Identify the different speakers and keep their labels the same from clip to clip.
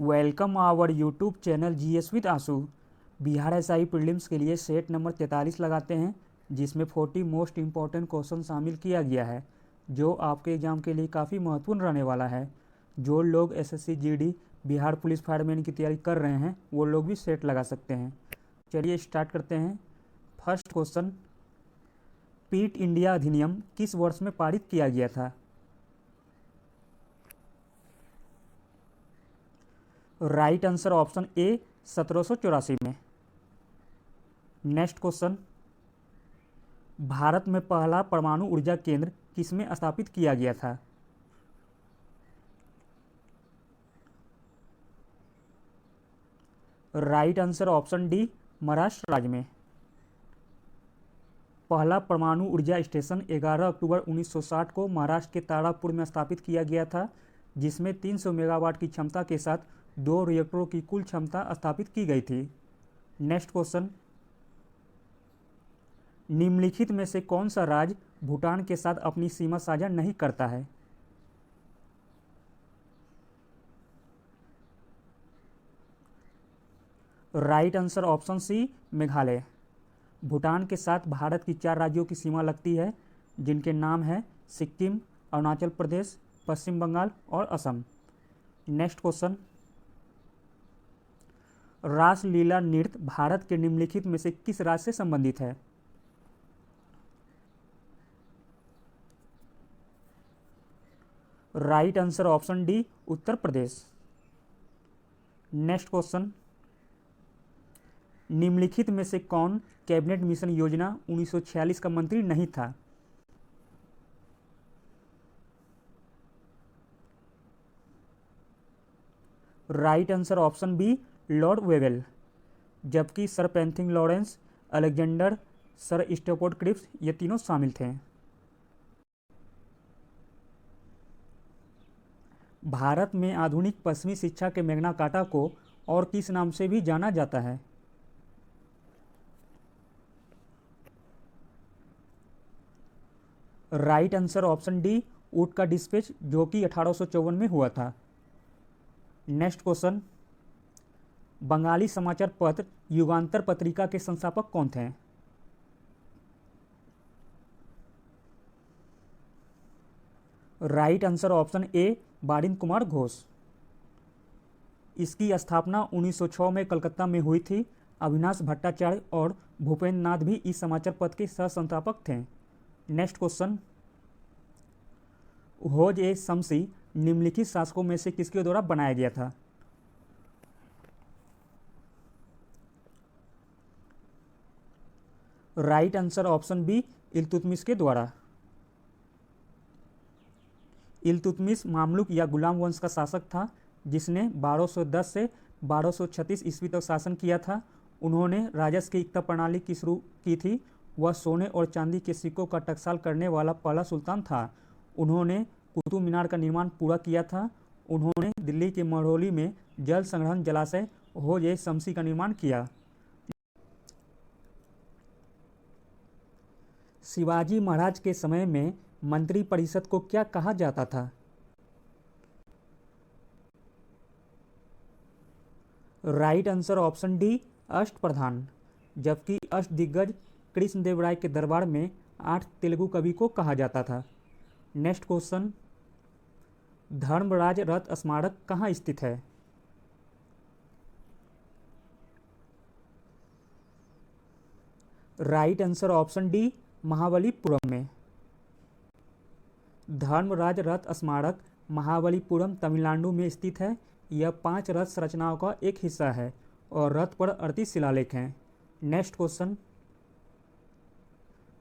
Speaker 1: Welcome our YouTube channel GS with Aansu. Bihar SI prelims के लिए set number 43 लगाते हैं, जिसमें 40 मोस्ट इम्पॉर्टेंट क्वेश्चन शामिल किया गया है, जो आपके एग्ज़ाम के लिए काफ़ी महत्वपूर्ण रहने वाला है। जो लोग SSC GD Bihar police fireman की तैयारी कर रहे हैं वो लोग भी सेट लगा सकते हैं। चलिए स्टार्ट करते हैं। फर्स्ट क्वेश्चन, पीट इंडिया अधिनियम किस वर्ष में पारित किया गया था? राइट आंसर ऑप्शन ए 1784 में। नेक्स्ट क्वेश्चन, भारत में पहला परमाणु ऊर्जा केंद्र किसमें स्थापित किया गया था? Right answer option D Maharashtra राज्य में। पहला परमाणु ऊर्जा स्टेशन 11 अक्टूबर 1960 को महाराष्ट्र के तारापुर में स्थापित किया गया था, जिसमें 300 मेगावाट की क्षमता के साथ 2 रिएक्टरों की कुल क्षमता स्थापित की गई थी। नेक्स्ट क्वेश्चन, निम्नलिखित में से कौन सा राज्य भूटान के साथ अपनी सीमा साझा नहीं करता है? Right answer option C Meghalaya. Bhutan के साथ भारत की 4 राज्यों की सीमा लगती है, जिनके नाम हैं सिक्किम, अरुणाचल प्रदेश, पश्चिम बंगाल और असम। नेक्स्ट क्वेश्चन, रासलीला नृत्य भारत के निम्नलिखित में से किस राज्य से संबंधित है? Right answer option D Uttar Pradesh. Next question, निम्नलिखित में से कौन कैबिनेट मिशन योजना 1946 का मंत्री नहीं था? Right answer option B Lord Wavell, जबकि Sir Pethick Lawrence, Alexander, Sir Stafford Cripps ये तीनों शामिल थे। भारत में आधुनिक पश्चिमी शिक्षा के मैग्ना कार्टा को और किस नाम से भी जाना जाता है? राइट आंसर ऑप्शन डी ऊट का डिस्पैच, जो कि 1854 में हुआ था। नेक्स्ट क्वेश्चन, बंगाली समाचार पत्र युगांतर पत्रिका के संस्थापक कौन थे? Right answer option A Barin Kumar Ghosh. इसकी स्थापना 1906 में कलकत्ता में हुई थी। अविनाश भट्टाचार्य और भूपेंद्र नाथ भी इस समाचार पत्र के सह संस्थापक थे। नेक्स्ट क्वेश्चन, होज ए शमसी निम्नलिखित शासकों में से किसके द्वारा बनाया गया था? Right answer option B Iltutmish के द्वारा। इल्तुतमिश मामलुक या गुलाम वंश का शासक था, जिसने 1210 से 1236 ईस्वी तक शासन किया था। उन्होंने राजस्व की एकता प्रणाली की शुरू की थी। वह सोने और चांदी के सिक्कों का टकसाल करने वाला पहला सुल्तान था। उन्होंने कुतुब मीनार का निर्माण पूरा किया था। उन्होंने दिल्ली के महरौली में जल संग्रहण जलाशय होज ए शमसी का निर्माण किया। शिवाजी महाराज के समय में मंत्री परिषद को क्या कहा जाता था? राइट आंसर ऑप्शन डी अष्टप्रधान, जबकि अष्टदिग्गज कृष्णदेव राय के दरबार में 8 तेलुगु कवि को कहा जाता था। नेक्स्ट क्वेश्चन, धर्मराज रथ स्मारक कहाँ स्थित है? Right answer option D Mahabalipuram में। धर्मराज रथ स्मारक महाबलीपुरम तमिलनाडु में स्थित है। यह 5 रथ संरचनाओं का एक हिस्सा है और रथ पर 38 शिलालेख हैं। नेक्स्ट क्वेश्चन,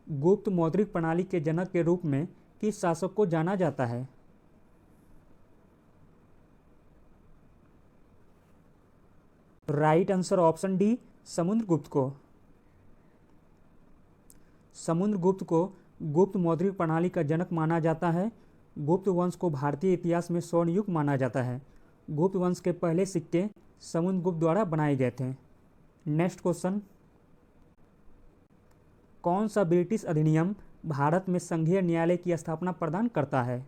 Speaker 1: गुप्त मौद्रिक प्रणाली के जनक के रूप में किस शासक को जाना जाता है? Right answer option D Samudragupta को। समुद्रगुप्त को गुप्त मौद्रिक प्रणाली का जनक माना जाता है। गुप्त वंश को भारतीय इतिहास में स्वर्ण युग माना जाता है। गुप्त वंश के पहले सिक्के समुद्रगुप्त द्वारा बनाए गए थे। नेक्स्ट क्वेश्चन, कौन सा ब्रिटिश अधिनियम भारत में संघीय न्यायालय की स्थापना प्रदान करता है?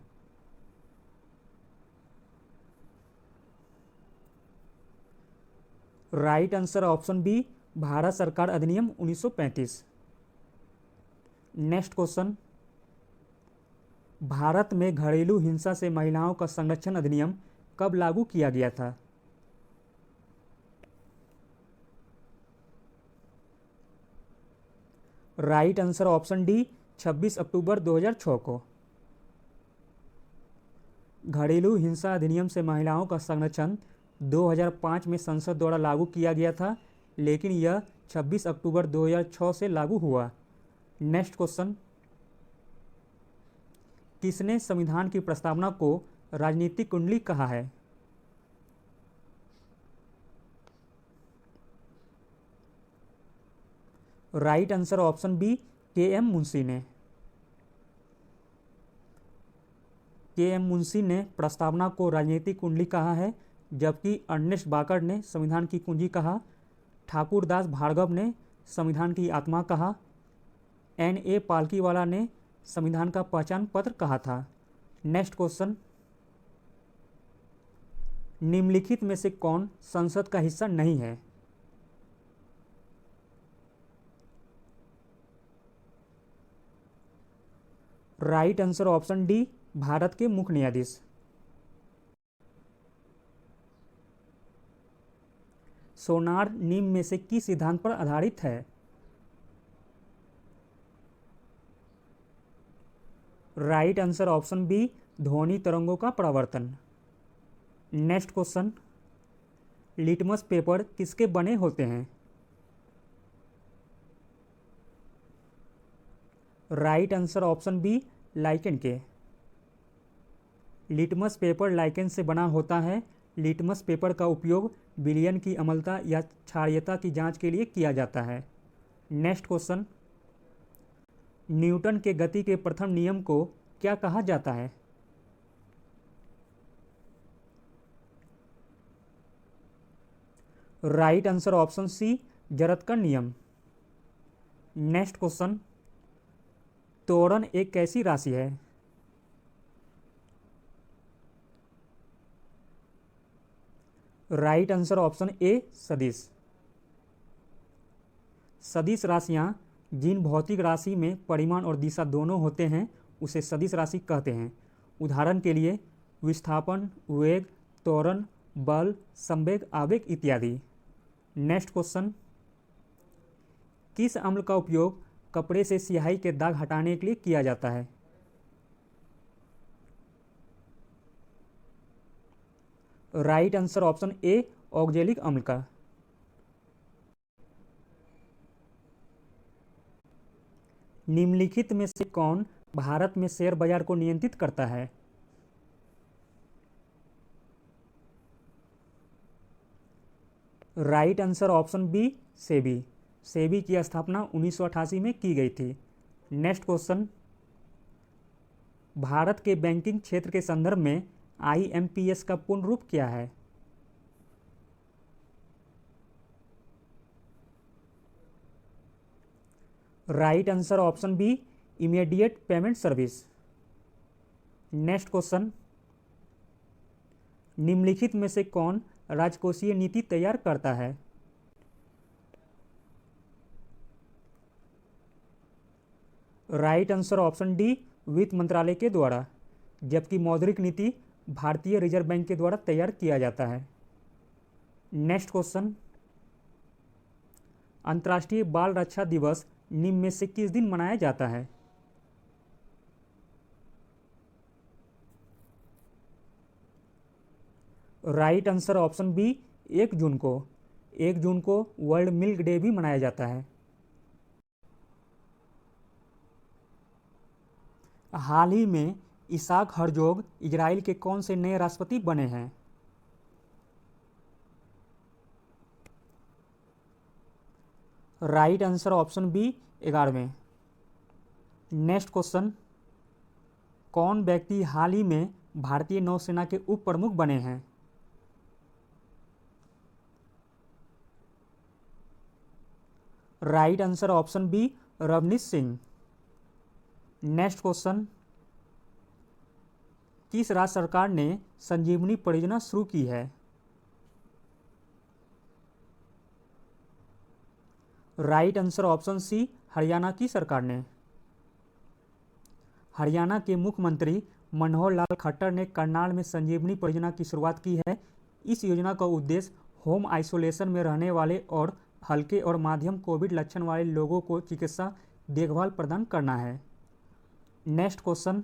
Speaker 1: Right answer option B, Bharat सरकार अधिनियम 1935। नेक्स्ट क्वेश्चन, भारत में घरेलू हिंसा से महिलाओं का संरक्षण अधिनियम कब लागू किया गया था? राइट आंसर ऑप्शन डी, 26 अक्टूबर 2006 को। घरेलू हिंसा अधिनियम से महिलाओं का संरक्षण 2005 में संसद द्वारा लागू किया गया था, लेकिन यह 26 अक्टूबर 2006 से लागू हुआ। नेक्स्ट क्वेश्चन, किसने संविधान की प्रस्तावना को राजनीतिक कुंडली कहा है? Right answer option B, K M. Munshi ने। के.एम. मुंशी ने प्रस्तावना को राजनीतिक कुंडली कहा है, जबकि अर्नेस्ट बाकर ने संविधान की कुंजी कहा। ठाकुरदास भार्गव ने संविधान की आत्मा कहा। N.A. पालकीवाला ने संविधान का पहचान पत्र कहा था। नेक्स्ट क्वेश्चन, निम्नलिखित में से कौन संसद का हिस्सा नहीं है? Right answer option D, Bharat के मुख्य न्यायाधीश। सोनार निम्न में से किस सिद्धांत पर आधारित है? राइट आंसर ऑप्शन बी, ध्वनि तरंगों का परावर्तन। नेक्स्ट क्वेश्चन, लिटमस पेपर किसके बने होते हैं? Right answer option B, lichen के। लिटमस पेपर लाइकेन से बना होता है। लिटमस पेपर का उपयोग विलयन की अम्लता या क्षारीयता की जांच के लिए किया जाता है। नेक्स्ट क्वेश्चन, न्यूटन के गति के प्रथम नियम को क्या कहा जाता है? राइट आंसर ऑप्शन सी, जरत का नियम। नेक्स्ट क्वेश्चन, त्वरण एक कैसी राशि है? राइट आंसर ऑप्शन ए, सदिश। सदिश राशियां जिन भौतिक राशि में परिमाण और दिशा दोनों होते हैं उसे सदिश राशि कहते हैं। उदाहरण के लिए विस्थापन, वेग, त्वरण, बल, संवेग, आवेग इत्यादि। नेक्स्ट क्वेश्चन, किस अम्ल का उपयोग कपड़े से स्याही के दाग हटाने के लिए किया जाता है? राइट आंसर ऑप्शन ए, ऑक्जेलिक अम्ल का। निम्नलिखित में से कौन भारत में शेयर बाजार को नियंत्रित करता है? Right answer option B, SEBI. SEBI की स्थापना 1988 में की गई थी। नेक्स्ट क्वेश्चन, भारत के बैंकिंग क्षेत्र के संदर्भ में IMPS का पूर्ण रूप क्या है? Right answer option B, immediate payment service. Next question, निम्नलिखित में से कौन राजकोषीय नीति तैयार करता है? राइट आंसर ऑप्शन डी, वित्त मंत्रालय के द्वारा, जबकि मौद्रिक नीति भारतीय रिजर्व बैंक के द्वारा तैयार किया जाता है। नेक्स्ट क्वेश्चन, अंतर्राष्ट्रीय बाल रक्षा दिवस निम्न में से किस दिन मनाया जाता है? राइट आंसर ऑप्शन बी, 1 जून को। 1 जून को वर्ल्ड मिल्क डे भी मनाया जाता है। हाल ही में इसाक हर्जोग इजराइल के कौन से नए राष्ट्रपति बने हैं? राइट आंसर ऑप्शन बी, 11वें। नेक्स्ट क्वेश्चन, कौन व्यक्ति हाल ही में भारतीय नौसेना के उप प्रमुख बने हैं? Right answer option B, Ravneesh Singh. Next question, किस राज्य सरकार ने संजीवनी परियोजना शुरू की है? Right answer option C, Haryana की सरकार ने। हरियाणा के मुख्यमंत्री मनोहर लाल खट्टर ने करनाल में संजीवनी परियोजना की शुरुआत की है। इस योजना का उद्देश्य होम आइसोलेशन में रहने वाले और हल्के और माध्यम कोविड लक्षण वाले लोगों को चिकित्सा देखभाल प्रदान करना है। नेक्स्ट क्वेश्चन,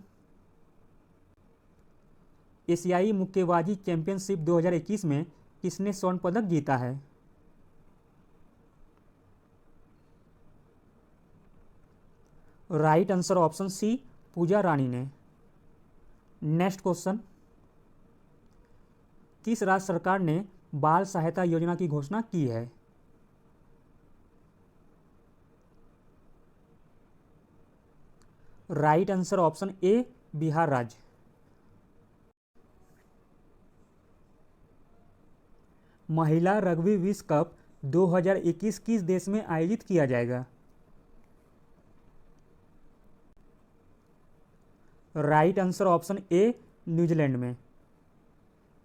Speaker 1: एशियाई मुक्केबाजी चैंपियनशिप 2021 में किसने स्वर्ण पदक जीता है? राइट आंसर ऑप्शन सी, पूजा रानी ने। नेक्स्ट क्वेश्चन, किस राज्य सरकार ने बाल सहायता योजना की घोषणा की है? राइट आंसर ऑप्शन ए, बिहार राज्य। महिला रग्बी विश्व कप 2021 किस देश में आयोजित किया जाएगा? Right answer option A, New Zealand में।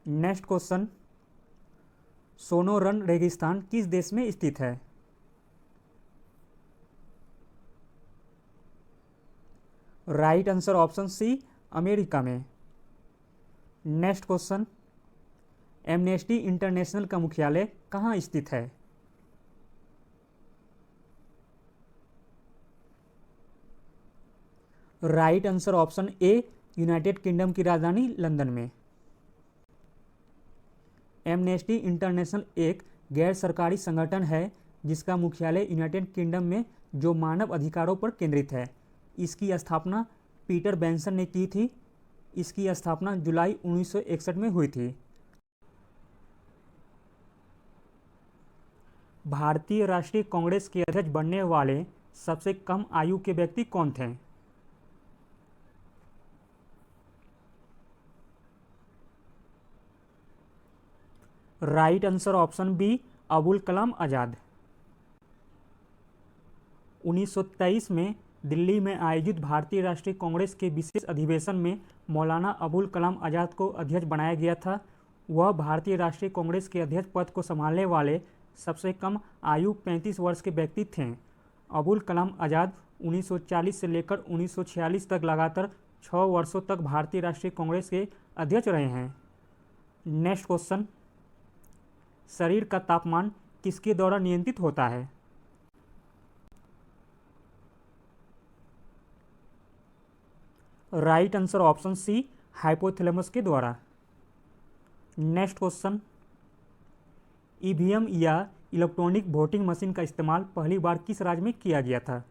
Speaker 1: नेक्स्ट क्वेश्चन, सोनोरन रेगिस्तान किस देश में स्थित है? Right answer option C, America में। नेक्स्ट क्वेश्चन, एमनेस्टी इंटरनेशनल का मुख्यालय कहाँ स्थित है? Right answer option A, United Kingdom की राजधानी लंदन में। एमनेस्टी इंटरनेशनल एक गैर सरकारी संगठन है जिसका मुख्यालय यूनाइटेड किंगडम में जो मानव अधिकारों पर केंद्रित है। इसकी स्थापना पीटर बेंसन ने की थी। इसकी स्थापना जुलाई 1961 में हुई थी। भारतीय राष्ट्रीय कांग्रेस के अध्यक्ष बनने वाले सबसे कम आयु के व्यक्ति कौन थे? Right answer option B, Abul Kalam Azad. 1923 में दिल्ली में आयोजित भारतीय राष्ट्रीय कांग्रेस के विशेष अधिवेशन में मौलाना अबुल कलाम आज़ाद को अध्यक्ष बनाया गया था। वह भारतीय राष्ट्रीय कांग्रेस के अध्यक्ष पद को संभालने वाले सबसे कम आयु 35 वर्ष के व्यक्ति थे। अबुल कलाम आज़ाद 1940 से लेकर 1946 तक लगातार 6 वर्षों तक भारतीय राष्ट्रीय कांग्रेस के अध्यक्ष रहे हैं। नेक्स्ट क्वेश्चन, शरीर का तापमान किसके द्वारा नियंत्रित होता है? Right answer option C, hypothalamus के द्वारा। नेक्स्ट क्वेश्चन, ईवीएम या इलेक्ट्रॉनिक वोटिंग मशीन का इस्तेमाल पहली बार किस राज्य में किया गया था?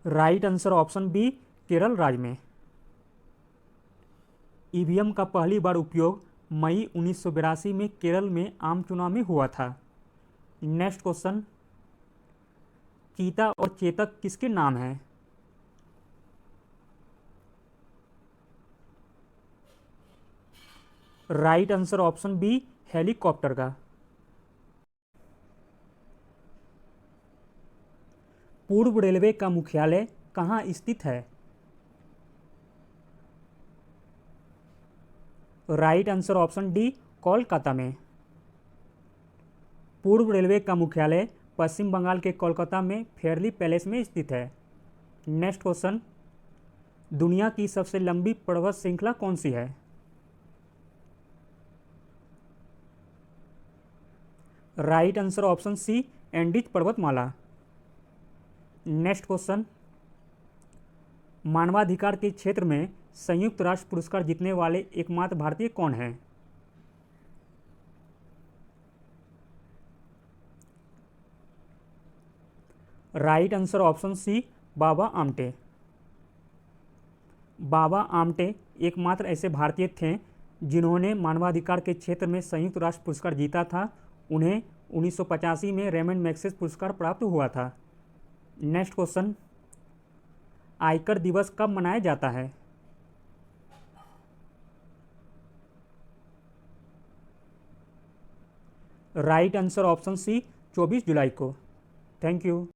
Speaker 1: Right answer option B, Kerala राज्य में। ईवीएम का पहली बार उपयोग मई 1982 में केरल में आम चुनाव में हुआ था। नेक्स्ट क्वेश्चन, चीता और चेतक किसके नाम हैं? Right answer option B, helicopter का। पूर्व रेलवे का मुख्यालय कहाँ स्थित है? Right answer option D, Kolkata में। पूर्व रेलवे का मुख्यालय पश्चिम बंगाल के कोलकाता में फेयरली पैलेस में स्थित है। नेक्स्ट क्वेश्चन, दुनिया की सबसे लंबी पर्वत श्रृंखला कौन सी है? Right answer option C, Andes पर्वतमाला। नेक्स्ट क्वेश्चन, मानवाधिकार के क्षेत्र में संयुक्त राष्ट्र पुरस्कार जीतने वाले एकमात्र भारतीय कौन हैं? राइट आंसर ऑप्शन सी, बाबा आमटे। बाबा आमटे एकमात्र ऐसे भारतीय थे जिन्होंने मानवाधिकार के क्षेत्र में संयुक्त राष्ट्र पुरस्कार जीता था। उन्हें 1985 में रेमंड मैग्सेसे पुरस्कार प्राप्त हुआ था। नेक्स्ट क्वेश्चन, आयकर दिवस कब मनाया जाता है? राइट आंसर ऑप्शन सी, 24 जुलाई को। Thank you.